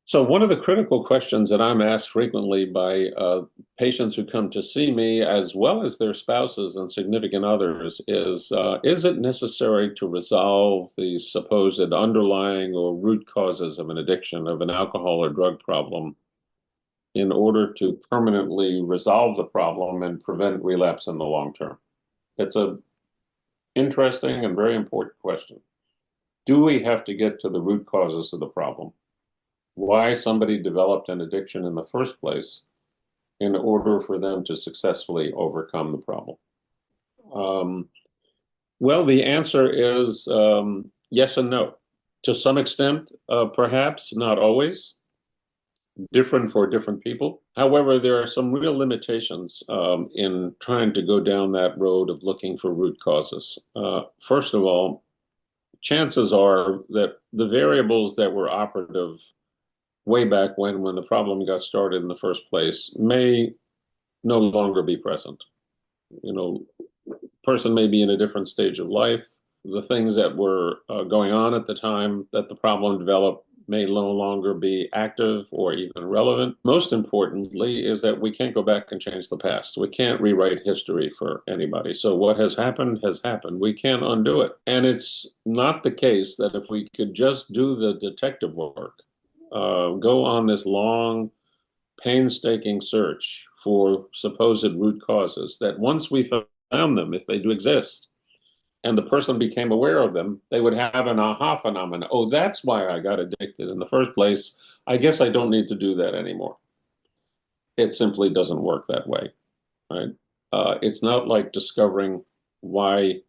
So one of the critical questions that I'm asked frequently by patients who come to see me, as well as their spouses and significant others, is it necessary to resolve the supposed underlying or root causes of an addiction, of an alcohol or drug problem, in order to permanently resolve the problem and prevent relapse in the long term? It's a interesting and very important question. Do we have to get to the root causes of the problem? Why somebody developed an addiction in the first place in order for them to successfully overcome the problem? Um, well, the answer is yes and no. To some extent, perhaps, not always, different for different people. However, there are some real limitations in trying to go down that road of looking for root causes. First of all, chances are that the variables that were operative way back when the problem got started in the first place may no longer be present. You know, person may be in a different stage of life. The things that were going on at the time that the problem developed may no longer be active or even relevant. Most importantly is that we can't go back and change the past. We can't rewrite history for anybody. So what has happened has happened. We can't undo it. And it's not the case that if we could just do the detective work, go on this long, painstaking search for supposed root causes, that once we found them, if they do exist, and the person became aware of them, they would have an aha phenomenon. Oh, that's why I got addicted in the first place. I guess I don't need to do that anymore. It simply doesn't work that way, right? It's not like discovering why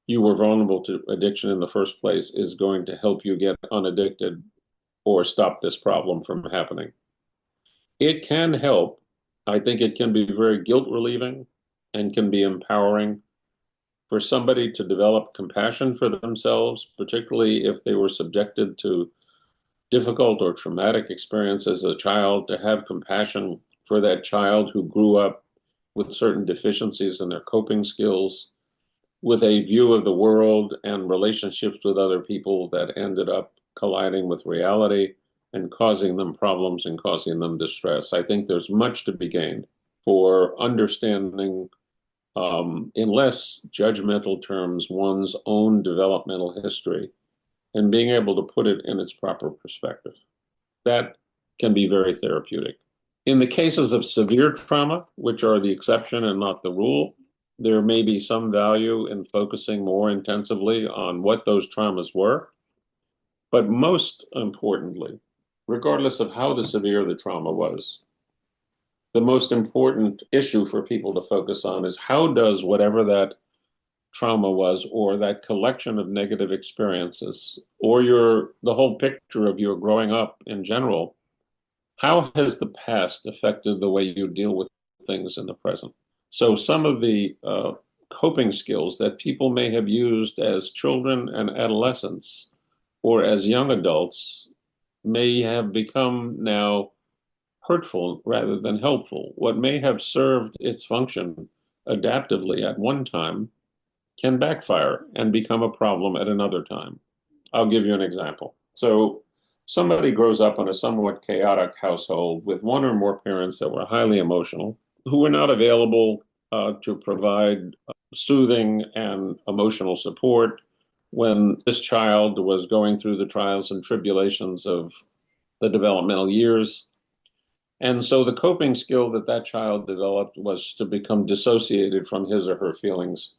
you were vulnerable to addiction in the first place is going to help you get unaddicted or stop this problem from happening. It can help. I think it can be very guilt relieving and can be empowering for somebody to develop compassion for themselves, particularly if they were subjected to difficult or traumatic experience as a child, to have compassion for that child who grew up with certain deficiencies in their coping skills, with a view of the world and relationships with other people that ended up colliding with reality and causing them problems and causing them distress. I think there's much to be gained for understanding, in less judgmental terms, one's own developmental history and being able to put it in its proper perspective. That can be very therapeutic. In the cases of severe trauma, which are the exception and not the rule, there may be some value in focusing more intensively on what those traumas were. But most importantly, regardless of how severe the trauma was, the most important issue for people to focus on is how does whatever that trauma was, or that collection of negative experiences, or the whole picture of your growing up in general, how has the past affected the way you deal with things in the present? So some of the coping skills that people may have used as children and adolescents or as young adults may have become now hurtful rather than helpful. What may have served its function adaptively at one time can backfire and become a problem at another time. I'll give you an example. So somebody grows up in a somewhat chaotic household with one or more parents that were highly emotional, who were not available to provide soothing and emotional support when this child was going through the trials and tribulations of the developmental years. And so the coping skill that that child developed was to become dissociated from his or her feelings,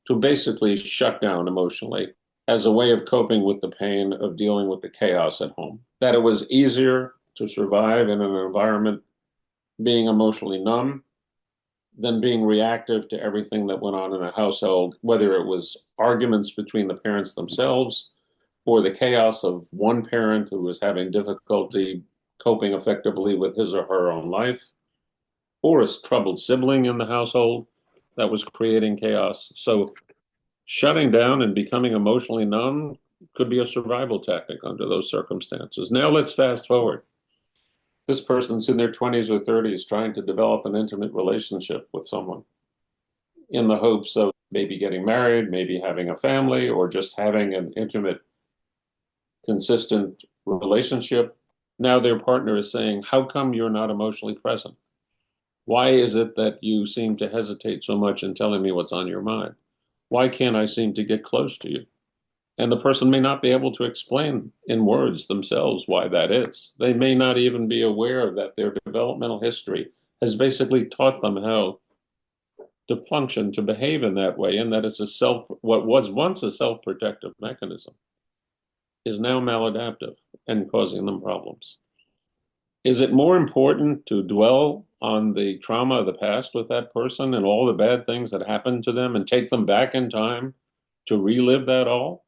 to basically shut down emotionally as a way of coping with the pain of dealing with the chaos at home. That it was easier to survive in an environment being emotionally numb than being reactive to everything that went on in a household, whether it was arguments between the parents themselves or the chaos of one parent who was having difficulty coping effectively with his or her own life, or a troubled sibling in the household that was creating chaos. So shutting down and becoming emotionally numb could be a survival tactic under those circumstances. Now let's fast forward. This person's in their 20s or 30s trying to develop an intimate relationship with someone in the hopes of maybe getting married, maybe having a family, or just having an intimate, consistent relationship Now their partner is saying, how come you're not emotionally present? Why is it that you seem to hesitate so much in telling me what's on your mind? Why can't I seem to get close to you? And the person may not be able to explain in words themselves why that is. They may not even be aware that their developmental history has basically taught them how to function, to behave in that way, and that it's what was once a self-protective mechanism is now maladaptive and causing them problems. Is it more important to dwell on the trauma of the past with that person and all the bad things that happened to them and take them back in time to relive that all?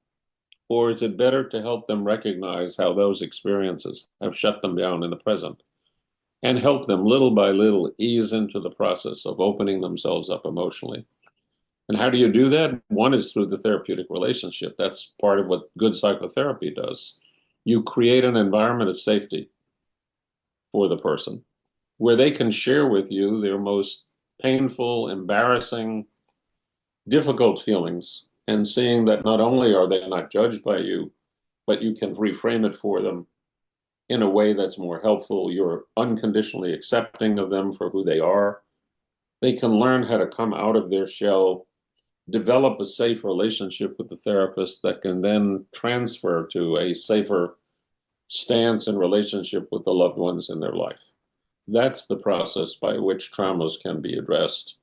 Or is it better to help them recognize how those experiences have shut them down in the present and help them little by little ease into the process of opening themselves up emotionally? And how do you do that? One is through the therapeutic relationship. That's part of what good psychotherapy does. You create an environment of safety for the person where they can share with you their most painful, embarrassing, difficult feelings, and seeing that not only are they not judged by you, but you can reframe it for them in a way that's more helpful. You're unconditionally accepting of them for who they are. They can learn how to come out of their shell, develop a safe relationship with the therapist that can then transfer to a safer stance and relationship with the loved ones in their life. That's the process by which traumas can be addressed.